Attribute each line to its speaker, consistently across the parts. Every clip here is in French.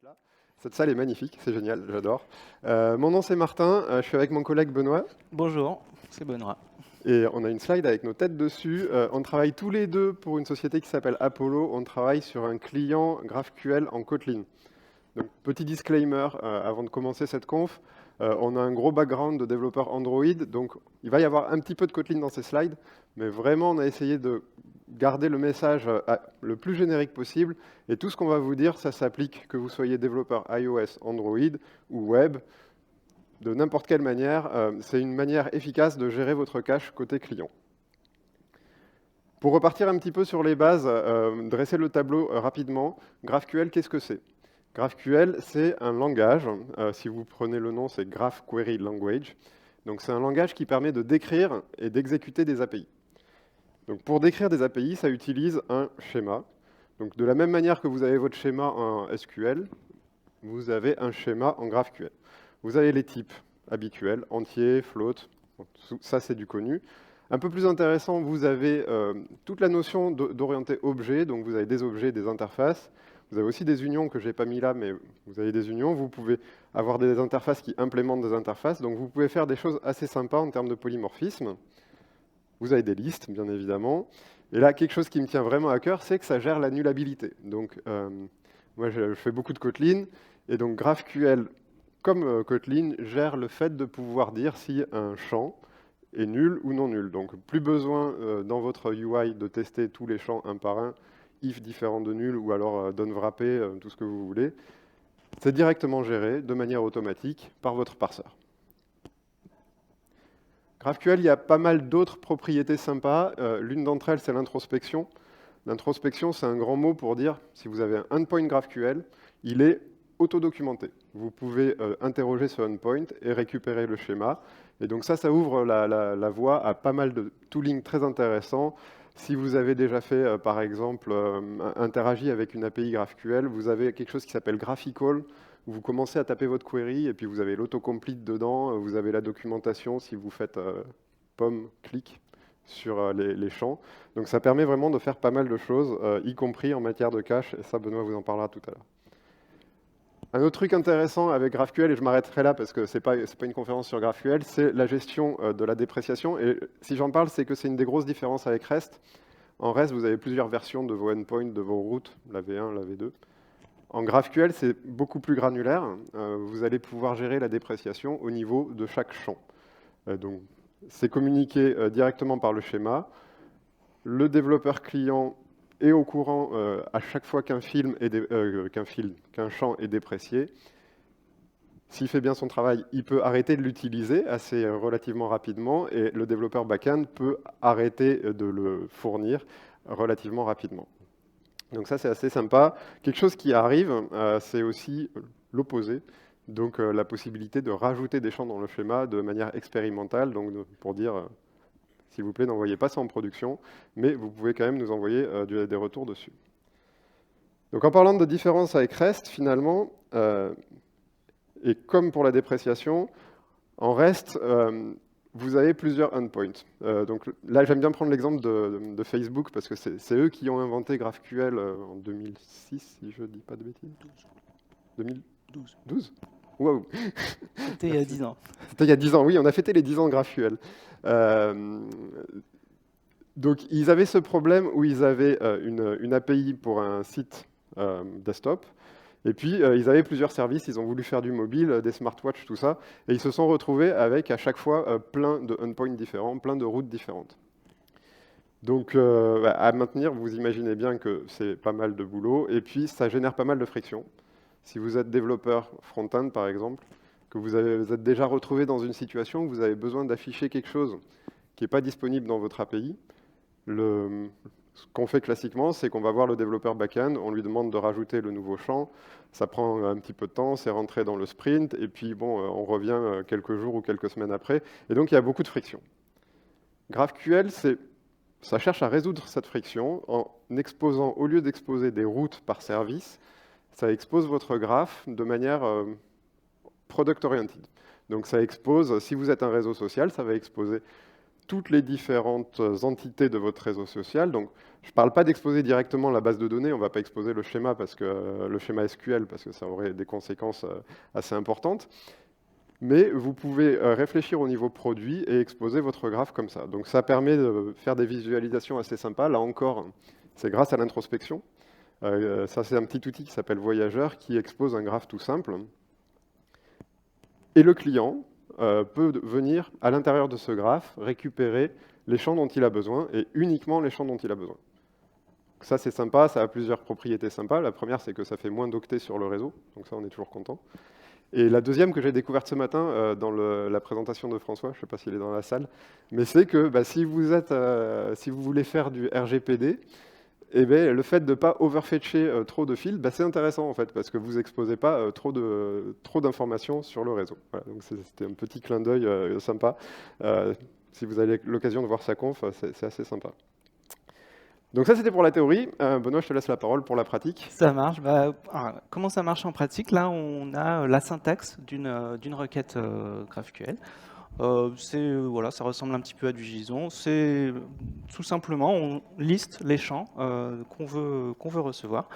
Speaker 1: là. Cette salle est magnifique, c'est génial, j'adore. Mon nom c'est Martin, je suis avec mon collègue Benoît.
Speaker 2: Bonjour, c'est Benoît.
Speaker 1: Et on a une slide avec nos têtes dessus. On travaille tous les deux pour une société qui s'appelle Apollo. On travaille sur un client GraphQL en Kotlin. Donc, petit disclaimer avant de commencer cette conf. On a un gros background de développeurs Android, donc il va y avoir un petit peu de Kotlin dans ces slides, mais vraiment on a essayé de garder le message le plus générique possible. Et tout ce qu'on va vous dire, ça s'applique que vous soyez développeur iOS, Android ou web. De n'importe quelle manière, c'est une manière efficace de gérer votre cache côté client. Pour repartir un petit peu sur les bases, dresser le tableau rapidement, GraphQL, qu'est-ce que c'est? GraphQL, c'est un langage. Si vous prenez le nom, c'est Graph Query Language. Donc c'est un langage qui permet de décrire et d'exécuter des API. Donc pour décrire des API, ça utilise un schéma. Donc de la même manière que vous avez votre schéma en SQL, vous avez un schéma en GraphQL. Vous avez les types habituels, entier, float, ça c'est du connu. Un peu plus intéressant, vous avez toute la notion d'orienter objet, donc vous avez des objets, des interfaces. Vous avez aussi des unions que je n'ai pas mis là, mais vous avez des unions. Vous pouvez avoir des interfaces qui implémentent des interfaces, donc vous pouvez faire des choses assez sympas en termes de polymorphisme. Vous avez des listes, bien évidemment. Et là, quelque chose qui me tient vraiment à cœur, c'est que ça gère la nullabilité. Donc, moi, je fais beaucoup de Kotlin, et donc GraphQL, comme Kotlin, gère le fait de pouvoir dire si un champ est nul ou non nul. Donc, plus besoin dans votre UI de tester tous les champs un par un, if différent de nul, ou alors doneWrappé, tout ce que vous voulez. C'est directement géré de manière automatique par votre parseur. GraphQL, il y a pas mal d'autres propriétés sympas. L'une d'entre elles, c'est l'introspection. L'introspection, c'est un grand mot pour dire, si vous avez un endpoint GraphQL, il est autodocumenté. Vous pouvez interroger ce endpoint et récupérer le schéma. Et donc ça ouvre la voie à pas mal de tooling très intéressants. Si vous avez déjà fait, par exemple, interagi avec une API GraphQL, vous avez quelque chose qui s'appelle Graphical, où vous commencez à taper votre query, et puis vous avez l'autocomplete dedans, vous avez la documentation si vous faites pomme, clic sur les champs. Donc ça permet vraiment de faire pas mal de choses, y compris en matière de cache, et ça Benoît vous en parlera tout à l'heure. Un autre truc intéressant avec GraphQL, et je m'arrêterai là parce que c'est pas une conférence sur GraphQL, c'est la gestion de la dépréciation. Et si j'en parle, c'est que c'est une des grosses différences avec REST. En REST, vous avez plusieurs versions de vos endpoints, de vos routes, la V1, la V2. En GraphQL, c'est beaucoup plus granulaire. Vous allez pouvoir gérer la dépréciation au niveau de chaque champ. Donc, c'est communiqué directement par le schéma. Le développeur client est au courant à chaque fois qu'un champ est déprécié. S'il fait bien son travail, il peut arrêter de l'utiliser assez relativement rapidement et le développeur back-end peut arrêter de le fournir relativement rapidement. Donc ça, c'est assez sympa. Quelque chose qui arrive, c'est aussi l'opposé. Donc la possibilité de rajouter des champs dans le schéma de manière expérimentale, donc pour dire, s'il vous plaît, n'envoyez pas ça en production, mais vous pouvez quand même nous envoyer des retours dessus. Donc en parlant de différence avec REST, finalement, et comme pour la dépréciation, en REST, vous avez plusieurs endpoints. Donc là, j'aime bien prendre l'exemple de Facebook parce que c'est eux qui ont inventé GraphQL en 2006, si je ne dis pas de bêtises. 2012. 12. Waouh.
Speaker 2: C'était il y a 10 ans.
Speaker 1: C'était il y a 10 ans, oui, on a fêté les 10 ans de GraphQL. Donc ils avaient ce problème où ils avaient une API pour un site desktop. Et puis, ils avaient plusieurs services, ils ont voulu faire du mobile, des smartwatches, tout ça, et ils se sont retrouvés avec, à chaque fois, plein de endpoints différents, plein de routes différentes. Donc, à maintenir, vous imaginez bien que c'est pas mal de boulot, et puis ça génère pas mal de friction. Si vous êtes développeur front-end, par exemple, que vous êtes déjà retrouvé dans une situation où vous avez besoin d'afficher quelque chose qui n'est pas disponible dans votre API, ce qu'on fait classiquement, c'est qu'on va voir le développeur back-end, on lui demande de rajouter le nouveau champ, ça prend un petit peu de temps, c'est rentré dans le sprint, et puis bon, on revient quelques jours ou quelques semaines après, et donc il y a beaucoup de friction. GraphQL, ça cherche à résoudre cette friction en exposant, au lieu d'exposer des routes par service, ça expose votre graphe de manière product-oriented. Donc ça expose, si vous êtes un réseau social, ça va exposer toutes les différentes entités de votre réseau social. Donc, je ne parle pas d'exposer directement la base de données, on ne va pas exposer le schéma, le schéma SQL, parce que ça aurait des conséquences assez importantes. Mais vous pouvez réfléchir au niveau produit et exposer votre graphe comme ça. Donc ça permet de faire des visualisations assez sympas. Là encore, c'est grâce à l'introspection. Ça, c'est un petit outil qui s'appelle Voyageur qui expose un graphe tout simple. Et le client peut venir, à l'intérieur de ce graphe, récupérer les champs dont il a besoin et uniquement les champs dont il a besoin. Ça, c'est sympa, ça a plusieurs propriétés sympas. La première, c'est que ça fait moins d'octets sur le réseau. Donc ça, on est toujours content. Et la deuxième que j'ai découverte ce matin dans la présentation de François, je ne sais pas s'il est dans la salle, mais c'est que si vous voulez faire du RGPD, eh bien, le fait de ne pas overfetcher trop de fils, c'est intéressant en fait, parce que vous n'exposez pas trop d'informations sur le réseau. Voilà, donc c'était un petit clin d'œil sympa. Si vous avez l'occasion de voir sa conf, c'est assez sympa. Donc ça, c'était pour la théorie. Benoît, je te laisse la parole pour la pratique.
Speaker 2: Ça marche. Comment ça marche en pratique? Là, on a la syntaxe d'une requête GraphQL. Voilà, ça ressemble un petit peu à du JSON. C'est tout simplement, on liste les champs qu'on veut recevoir.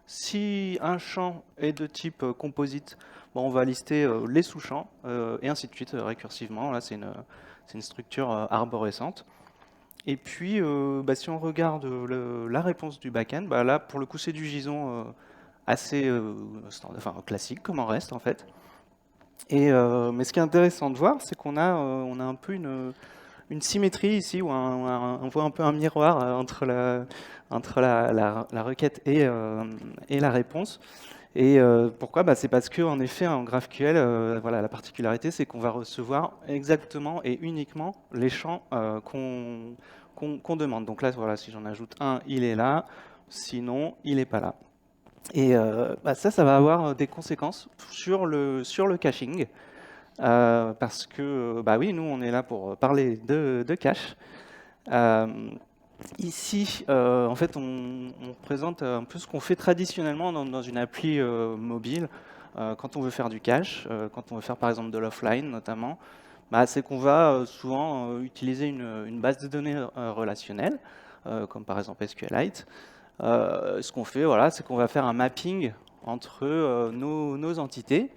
Speaker 2: Si un champ est de type composite, on va lister les sous-champs et ainsi de suite récursivement. Là, c'est une structure arborescente. Et puis, si on regarde la réponse du back-end, là, pour le coup, c'est du JSON assez classique, comme en REST, en fait. Mais ce qui est intéressant de voir, c'est qu'on a un peu une symétrie ici, où on voit un peu un miroir entre la requête et la réponse. Et pourquoi? C'est parce qu'en effet, en GraphQL, voilà, la particularité, c'est qu'on va recevoir exactement et uniquement les champs qu'on demande. Donc là, voilà, si j'en ajoute un, il est là, sinon, il n'est pas là. Et ça va avoir des conséquences sur le caching, parce que, oui, nous, on est là pour parler de cache. Ici, en fait, on présente un peu ce qu'on fait traditionnellement dans une appli mobile, quand on veut faire du cache, quand on veut faire par exemple de l'offline notamment, c'est qu'on va souvent utiliser une base de données relationnelle, comme par exemple SQLite. Ce qu'on fait, voilà, c'est qu'on va faire un mapping entre nos entités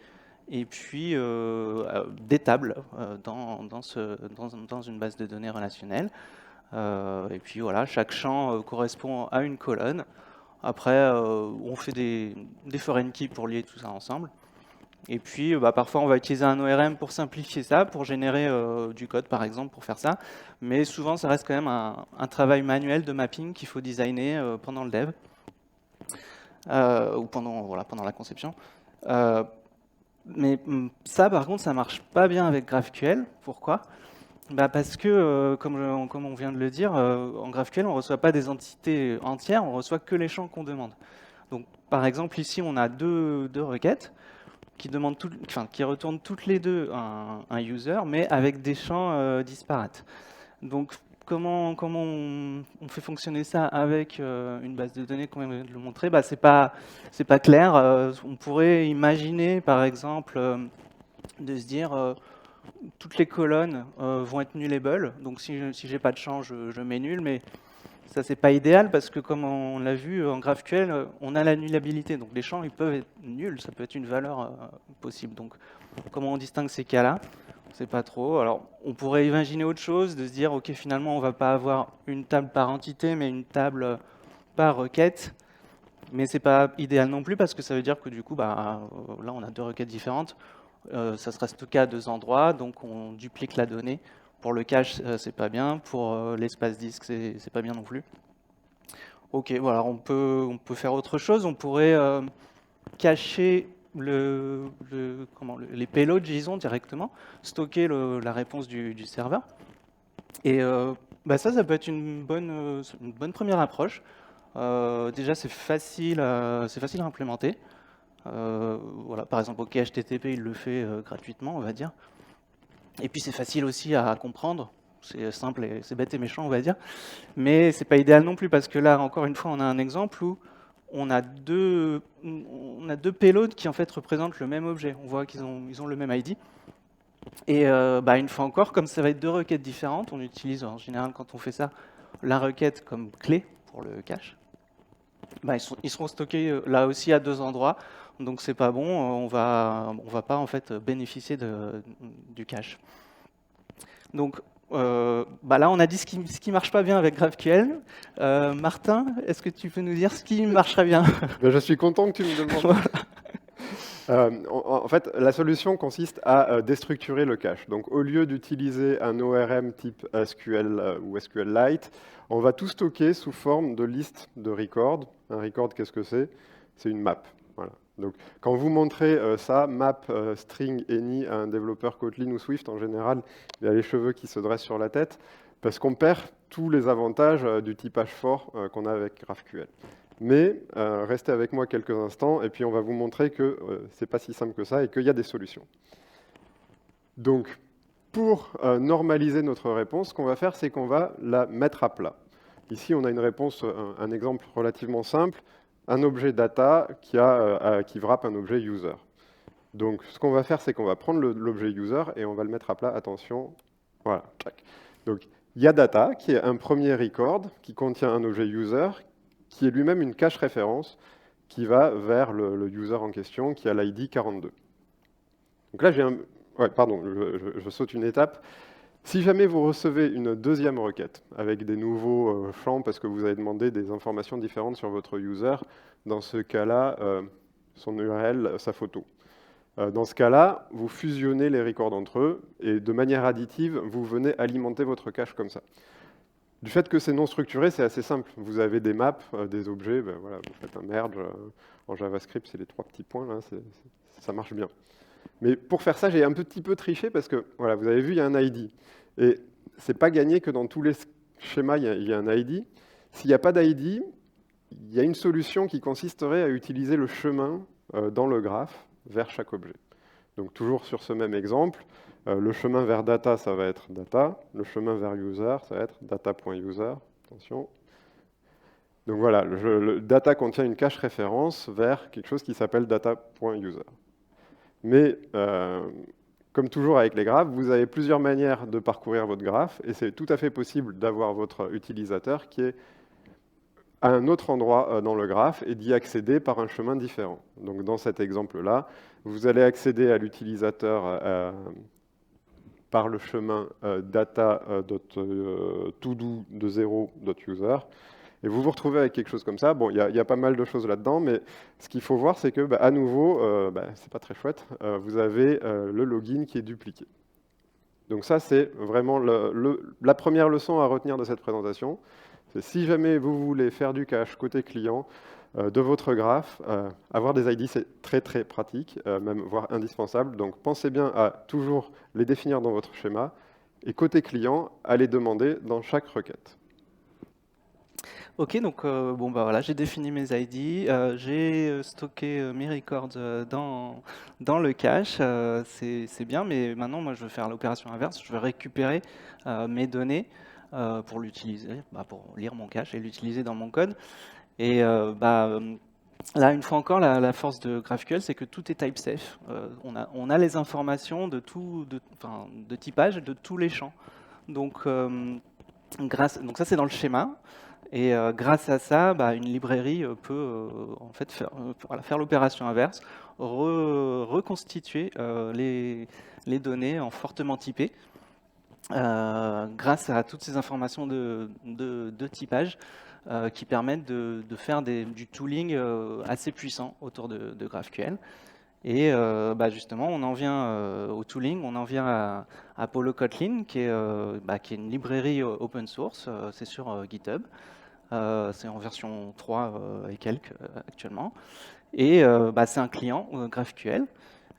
Speaker 2: et puis des tables dans une base de données relationnelle. Et puis voilà, chaque champ correspond à une colonne. Après, on fait des foreign keys pour lier tout ça ensemble. Et puis, parfois, on va utiliser un ORM pour simplifier ça, pour générer du code, par exemple, pour faire ça. Mais souvent, ça reste quand même un travail manuel de mapping qu'il faut designer pendant le dev, ou pendant la conception. Mais ça, par contre, ça marche pas bien avec GraphQL. Pourquoi? Parce que, comme on vient de le dire, en GraphQL, on ne reçoit pas des entités entières, on ne reçoit que les champs qu'on demande. Donc, par exemple, ici, on a deux requêtes qui retournent toutes les deux un user, mais avec des champs disparates. Donc, comment on fait fonctionner ça avec une base de données qu'on vient de le montrer? C'est pas clair. On pourrait imaginer, par exemple, de se dire toutes les colonnes vont être nullable. Donc, si j'ai pas de champ, je mets nul, mais ça, c'est pas idéal parce que, comme on l'a vu en GraphQL, on a la nullabilité. Donc, les champs, ils peuvent être nuls. Ça peut être une valeur possible. Donc, comment on distingue ces cas-là? On ne sait pas trop. Alors, on pourrait imaginer autre chose, de se dire, OK, finalement, on ne va pas avoir une table par entité, mais une table par requête. Mais ce n'est pas idéal non plus parce que ça veut dire que, du coup, là, on a deux requêtes différentes. Ça sera stocké à deux endroits, donc on duplique la donnée. Pour le cache, c'est pas bien. Pour l'espace disque, c'est pas bien non plus. Ok, voilà, on peut faire autre chose. On pourrait cacher les payloads JSON directement, stocker la réponse du serveur. Et ça peut être une bonne première approche. Déjà, c'est facile à implémenter. Voilà, par exemple, OK, HTTP, il le fait gratuitement, on va dire. Et puis c'est facile aussi à comprendre, c'est simple et c'est bête et méchant, on va dire. Mais c'est pas idéal non plus parce que là, encore une fois, on a un exemple où on a deux payloads qui en fait représentent le même objet. On voit qu'ils ont le même ID. Et une fois encore, comme ça va être deux requêtes différentes, on utilise en général quand on fait ça la requête comme clé pour le cache. Ils seront stockés là aussi à deux endroits, donc c'est pas bon, on va pas en fait bénéficier du cache. Donc là on a dit ce qui marche pas bien avec GraphQL. Martin, est-ce que tu peux nous dire ce qui marcherait bien?
Speaker 1: Je suis content que tu me demandes. En fait, la solution consiste à déstructurer le cache. Donc, au lieu d'utiliser un ORM type SQL ou SQLite, on va tout stocker sous forme de liste de records. Un record, qu'est-ce que c'est? C'est une map. Voilà. Donc, quand vous montrez ça, map, string, any, à un développeur Kotlin ou Swift, en général, il a les cheveux qui se dressent sur la tête, parce qu'on perd tous les avantages du typage fort qu'on a avec GraphQL. Mais restez avec moi quelques instants et puis on va vous montrer que ce n'est pas si simple que ça et qu'il y a des solutions. Donc, pour normaliser notre réponse, ce qu'on va faire, c'est qu'on va la mettre à plat. Ici, on a une réponse, un exemple relativement simple, un objet data qui wrap un objet user. Donc, ce qu'on va faire, c'est qu'on va prendre l'objet user et on va le mettre à plat. Attention, voilà. Donc, il y a data qui est un premier record qui contient un objet user qui est lui-même une cache référence qui va vers le user en question, qui a l'ID 42. Donc là, je saute une étape. Si jamais vous recevez une deuxième requête avec des nouveaux champs parce que vous avez demandé des informations différentes sur votre user, dans ce cas-là, son URL, sa photo. Dans ce cas-là, vous fusionnez les records entre eux et de manière additive, vous venez alimenter votre cache comme ça. Du fait que c'est non structuré, c'est assez simple. Vous avez des maps, des objets, voilà, vous faites un merge. En JavaScript, c'est les trois petits points, là, ça marche bien. Mais pour faire ça, j'ai un petit peu triché parce que, voilà, vous avez vu, il y a un ID. Et c'est pas gagné que dans tous les schémas, il y a un ID. S'il n'y a pas d'ID, il y a une solution qui consisterait à utiliser le chemin dans le graphe vers chaque objet. Donc toujours sur ce même exemple, le chemin vers data, ça va être data. Le chemin vers user, ça va être data.user. Attention. Donc voilà, le data contient une cache référence vers quelque chose qui s'appelle data.user. Mais comme toujours avec les graphes, vous avez plusieurs manières de parcourir votre graphe et c'est tout à fait possible d'avoir votre utilisateur qui est à un autre endroit dans le graphe et d'y accéder par un chemin différent. Donc dans cet exemple-là, vous allez accéder à l'utilisateur par le chemin data.todo de 0.user. Et vous vous retrouvez avec quelque chose comme ça. Bon, il y a pas mal de choses là-dedans, mais ce qu'il faut voir, c'est que, à nouveau, c'est pas très chouette, vous avez le login qui est dupliqué. Donc ça, c'est vraiment la première leçon à retenir de cette présentation. C'est si jamais vous voulez faire du cache côté client de votre graphe, avoir des ID, c'est très très pratique, même voire indispensable. Donc pensez bien à toujours les définir dans votre schéma. Et côté client, à les demander dans chaque requête.
Speaker 2: Ok, donc voilà, j'ai défini mes ID, j'ai stocké mes records dans le cache, c'est bien, mais maintenant moi je veux faire l'opération inverse, je veux récupérer mes données pour l'utiliser, pour lire mon cache et l'utiliser dans mon code. Et là, une fois encore, la force de GraphQL, c'est que tout est type safe. On a les informations de typage de tous les champs. Donc ça c'est dans le schéma. Et grâce à ça, une librairie peut en fait faire l'opération inverse, reconstituer les données en fortement typées grâce à toutes ces informations de typage qui permettent de faire du tooling assez puissant autour de GraphQL. Et justement, on en vient au tooling, on en vient à Apollo Kotlin, qui est une librairie open source, c'est sur GitHub. C'est en version 3 et quelques actuellement. Et c'est un client GraphQL.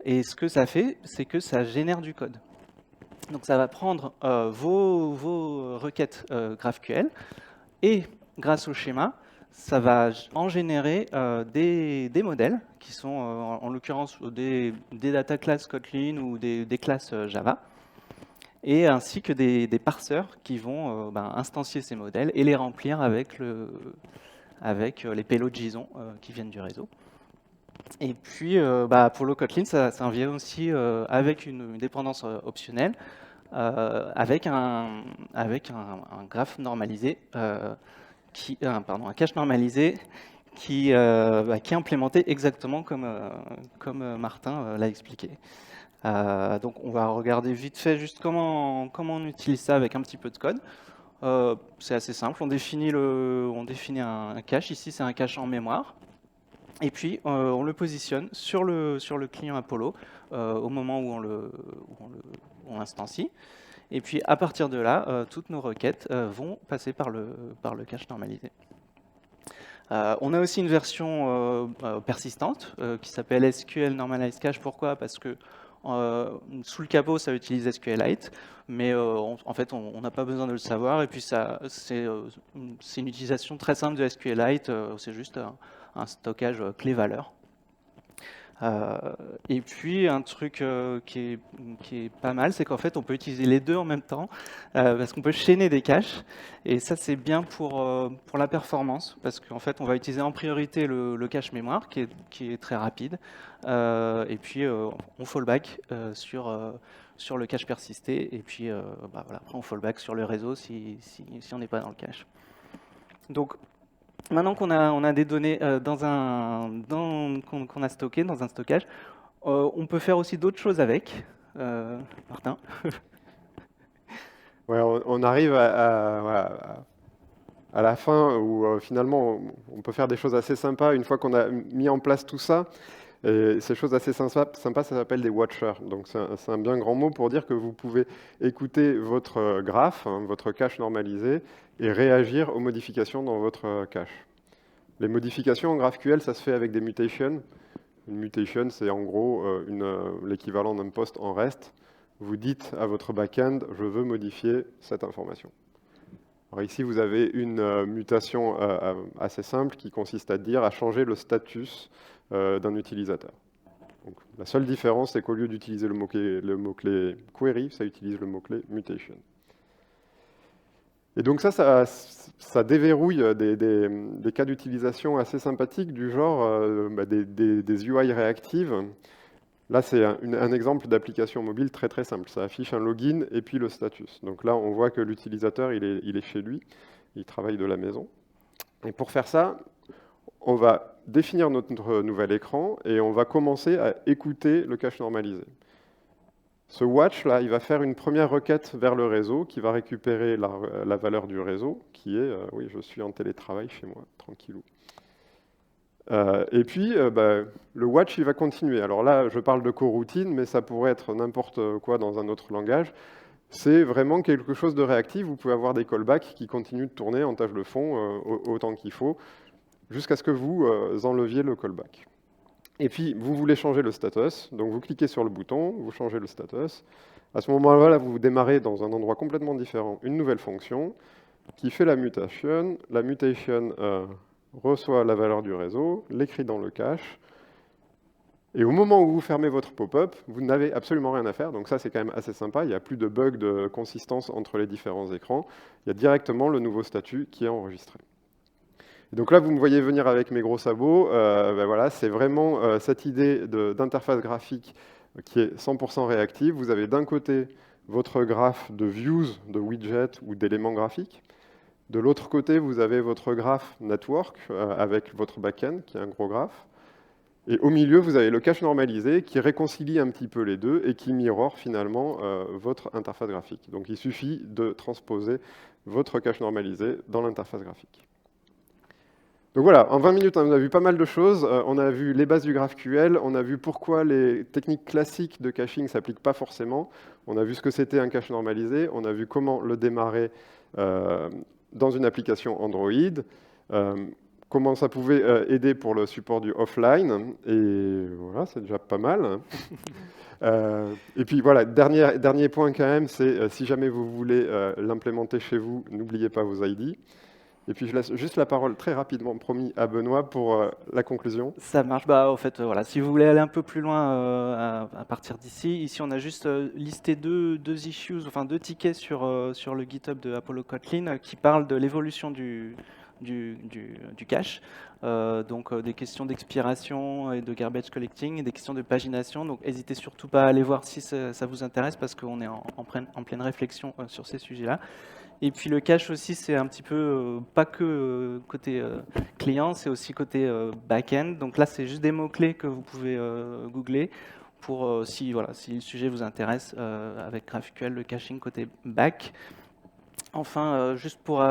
Speaker 2: Et ce que ça fait, c'est que ça génère du code. Donc ça va prendre vos requêtes GraphQL et grâce au schéma, ça va en générer des modèles qui sont en l'occurrence des data classes Kotlin ou des classes Java, et ainsi que des parseurs qui vont instancier ces modèles et les remplir avec les payloads JSON qui viennent du réseau. Et puis, Apollo Kotlin, ça vient aussi avec une dépendance optionnelle, avec un graphe normalisé, un cache normalisé qui est implémenté exactement comme Martin l'a expliqué. Donc on va regarder vite fait juste comment on utilise ça avec un petit peu de code. C'est assez simple, on définit un cache, ici c'est un cache en mémoire, et puis on le positionne sur le client Apollo au moment où on l'instancie. Et puis à partir de là, toutes nos requêtes vont passer par le cache normalisé. On a aussi une version persistante qui s'appelle SQL Normalized Cache. Pourquoi? Parce que sous le capot, ça utilise SQLite, mais en fait, on n'a pas besoin de le savoir. Et puis, c'est une utilisation très simple de SQLite. C'est juste un stockage clé-valeur. Et puis un truc qui est pas mal, c'est qu'en fait on peut utiliser les deux en même temps parce qu'on peut chaîner des caches, et ça c'est bien pour la performance, parce qu'en fait on va utiliser en priorité le cache mémoire qui est très rapide, et puis on fallback sur le cache persisté, et puis voilà, après on fallback sur le réseau si on n'est pas dans le cache. Donc maintenant qu'on a des données qu'on a stockées dans un stockage, on peut faire aussi d'autres choses avec. Martin?
Speaker 1: Ouais, on arrive voilà, à la fin où finalement on peut faire des choses assez sympas une fois qu'on a mis en place tout ça. Et ces choses assez sympas, ça s'appelle des watchers. Donc c'est un bien grand mot pour dire que vous pouvez écouter votre graphe, votre cache normalisé, et réagir aux modifications dans votre cache. Les modifications en GraphQL, ça se fait avec des mutations. Une mutation, c'est en gros l'équivalent d'un post en REST. Vous dites à votre backend, je veux modifier cette information. Alors ici, vous avez une mutation assez simple qui consiste à changer le status d'un utilisateur. Donc, la seule différence, c'est qu'au lieu d'utiliser le mot-clé query, ça utilise le mot-clé mutation. Et donc ça déverrouille des cas d'utilisation assez sympathiques du genre des UI réactives. Là, c'est un exemple d'application mobile très très simple. Ça affiche un login et puis le status. Donc là, on voit que l'utilisateur, il est chez lui, il travaille de la maison. Et pour faire ça, on va définir notre nouvel écran et on va commencer à écouter le cache normalisé. Ce watch, là, il va faire une première requête vers le réseau qui va récupérer la valeur du réseau, qui est oui, je suis en télétravail chez moi, tranquillou. Et puis, le watch, il va continuer. Alors là, je parle de coroutine, mais ça pourrait être n'importe quoi dans un autre langage. C'est vraiment quelque chose de réactif. Vous pouvez avoir des callbacks qui continuent de tourner en tâche de fond autant qu'il faut, jusqu'à ce que vous enleviez le callback. Et puis, vous voulez changer le status, donc vous cliquez sur le bouton, vous changez le status. À ce moment-là, vous démarrez dans un endroit complètement différent une nouvelle fonction qui fait la mutation. La mutation reçoit la valeur du réseau, l'écrit dans le cache. Et au moment où vous fermez votre pop-up, vous n'avez absolument rien à faire. Donc ça, c'est quand même assez sympa. Il n'y a plus de bug de consistance entre les différents écrans. Il y a directement le nouveau statut qui est enregistré. Donc là, vous me voyez venir avec mes gros sabots. Voilà, c'est vraiment cette idée d'interface graphique qui est 100% réactive. Vous avez d'un côté votre graphe de views, de widgets ou d'éléments graphiques. De l'autre côté, vous avez votre graphe network avec votre backend, qui est un gros graphe. Et au milieu, vous avez le cache normalisé qui réconcilie un petit peu les deux et qui mirror finalement votre interface graphique. Donc il suffit de transposer votre cache normalisé dans l'interface graphique. Donc voilà, en 20 minutes, on a vu pas mal de choses. On a vu les bases du GraphQL, on a vu pourquoi les techniques classiques de caching ne s'appliquent pas forcément. On a vu ce que c'était un cache normalisé, on a vu comment le démarrer dans une application Android, comment ça pouvait aider pour le support du offline, et voilà, c'est déjà pas mal. Et puis voilà, dernier point quand même, c'est si jamais vous voulez l'implémenter chez vous, n'oubliez pas vos ID. Et puis je laisse juste la parole très rapidement, promis, à Benoît pour la conclusion.
Speaker 2: Ça marche. En fait, voilà. Si vous voulez aller un peu plus loin à partir d'ici, ici on a juste listé deux issues, enfin deux tickets sur le GitHub de Apollo Kotlin qui parlent de l'évolution du du cache. Donc des questions d'expiration et de garbage collecting, et des questions de pagination. Donc n'hésitez surtout pas à aller voir si ça vous intéresse, parce qu'on est en pleine réflexion sur ces sujets-là. Et puis le cache aussi, c'est un petit peu pas que côté client, c'est aussi côté back-end. Donc là, c'est juste des mots-clés que vous pouvez googler pour si le sujet vous intéresse avec GraphQL, le caching côté back. Enfin, juste pour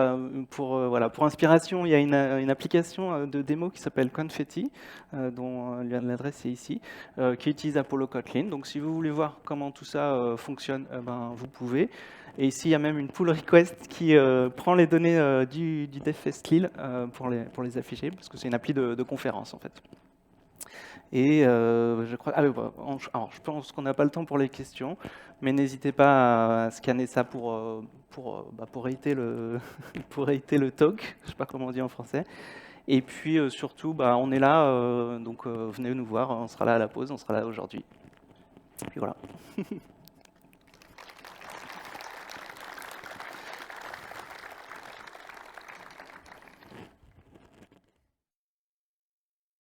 Speaker 2: inspiration, il y a une application de démo qui s'appelle Confetti, dont l'adresse est ici, qui utilise Apollo Kotlin. Donc si vous voulez voir comment tout ça fonctionne, vous pouvez. Et ici, il y a même une pull request qui prend les données du DevFest Lille pour les afficher, parce que c'est une appli de conférence en fait. Et je crois, alors, je pense qu'on n'a pas le temps pour les questions, mais n'hésitez pas à scanner ça pour rater pour rater le talk, je ne sais pas comment on dit en français. Et puis surtout, on est là, donc venez nous voir, on sera là à la pause, on sera là aujourd'hui. Et puis voilà.